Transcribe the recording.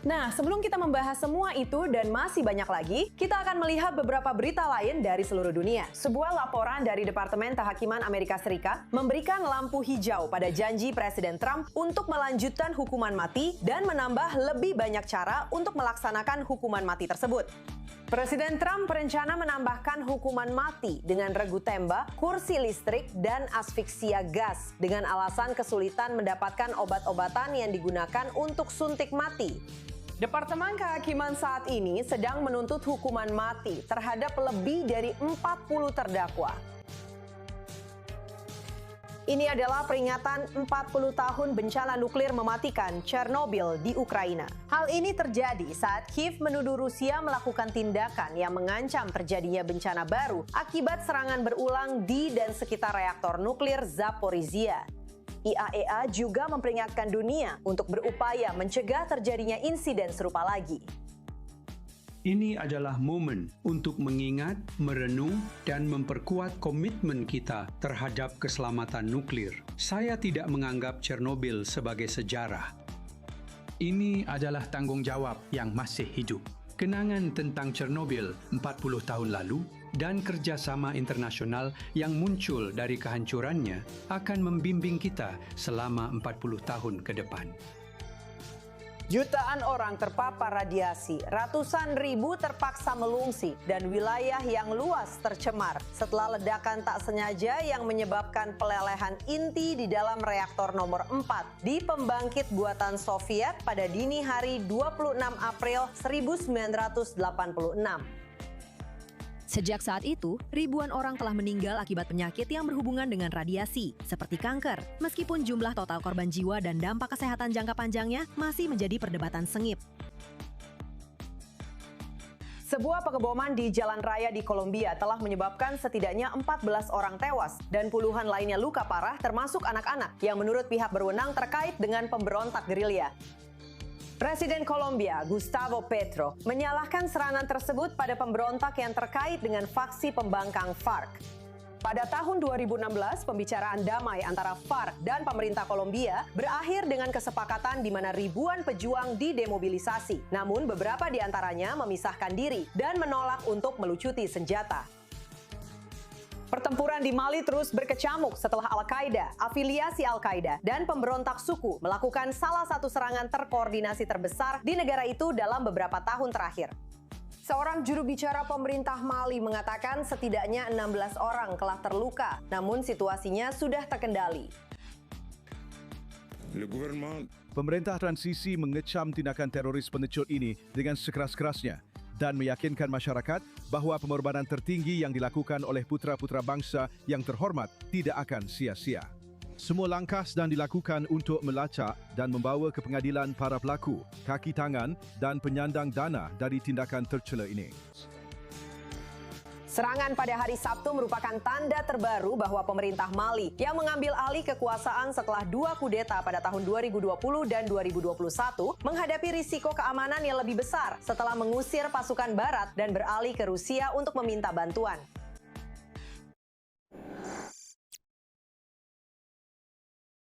Nah, sebelum kita membahas semua itu dan masih banyak lagi, kita akan melihat beberapa berita lain dari seluruh dunia. Sebuah laporan dari Departemen Kehakiman Amerika Serikat memberikan lampu hijau pada janji Presiden Trump untuk melanjutkan hukuman mati dan menambah lebih banyak cara untuk melaksanakan hukuman mati tersebut. Presiden Trump berencana menambahkan hukuman mati dengan regu tembak, kursi listrik, dan asfiksia gas dengan alasan kesulitan mendapatkan obat-obatan yang digunakan untuk suntik mati. Departemen Kehakiman saat ini sedang menuntut hukuman mati terhadap lebih dari 40 terdakwa. Ini adalah peringatan 40 tahun bencana nuklir mematikan Chernobyl di Ukraina. Hal ini terjadi saat Kiev menuduh Rusia melakukan tindakan yang mengancam terjadinya bencana baru akibat serangan berulang di dan sekitar reaktor nuklir Zaporizhia. IAEA juga memperingatkan dunia untuk berupaya mencegah terjadinya insiden serupa lagi. Ini adalah momen untuk mengingat, merenung, dan memperkuat komitmen kita terhadap keselamatan nuklir. Saya tidak menganggap Chernobyl sebagai sejarah. Ini adalah tanggung jawab yang masih hidup. Kenangan tentang Chernobyl 40 tahun lalu dan kerjasama internasional yang muncul dari kehancurannya akan membimbing kita selama 40 tahun ke depan. Jutaan orang terpapar radiasi, ratusan ribu terpaksa mengungsi, dan wilayah yang luas tercemar setelah ledakan tak sengaja yang menyebabkan pelelehan inti di dalam reaktor nomor 4 di pembangkit buatan Soviet pada dini hari 26 April 1986. Sejak saat itu, ribuan orang telah meninggal akibat penyakit yang berhubungan dengan radiasi, seperti kanker, meskipun jumlah total korban jiwa dan dampak kesehatan jangka panjangnya masih menjadi perdebatan sengit. Sebuah pengeboman di jalan raya di Kolombia telah menyebabkan setidaknya 14 orang tewas dan puluhan lainnya luka parah termasuk anak-anak yang menurut pihak berwenang terkait dengan pemberontak gerilya. Presiden Kolombia, Gustavo Petro, menyalahkan serangan tersebut pada pemberontak yang terkait dengan faksi pembangkang FARC. Pada tahun 2016, pembicaraan damai antara FARC dan pemerintah Kolombia berakhir dengan kesepakatan di mana ribuan pejuang didemobilisasi. Namun beberapa di antaranya memisahkan diri dan menolak untuk melucuti senjata. Pertempuran di Mali terus berkecamuk setelah Al-Qaeda, afiliasi Al-Qaeda, dan pemberontak suku melakukan salah satu serangan terkoordinasi terbesar di negara itu dalam beberapa tahun terakhir. Seorang juru bicara pemerintah Mali mengatakan setidaknya 16 orang telah terluka, namun situasinya sudah terkendali. Pemerintah transisi mengecam tindakan teroris pengecut ini dengan sekeras-kerasnya dan meyakinkan masyarakat bahawa pengorbanan tertinggi yang dilakukan oleh putra-putra bangsa yang terhormat tidak akan sia-sia. Semua langkah sedang dilakukan untuk melacak dan membawa ke pengadilan para pelaku, kaki tangan dan penyandang dana dari tindakan tercela ini. Serangan pada hari Sabtu merupakan tanda terbaru bahwa pemerintah Mali yang mengambil alih kekuasaan setelah 2 kudeta pada tahun 2020 dan 2021 menghadapi risiko keamanan yang lebih besar setelah mengusir pasukan barat dan beralih ke Rusia untuk meminta bantuan.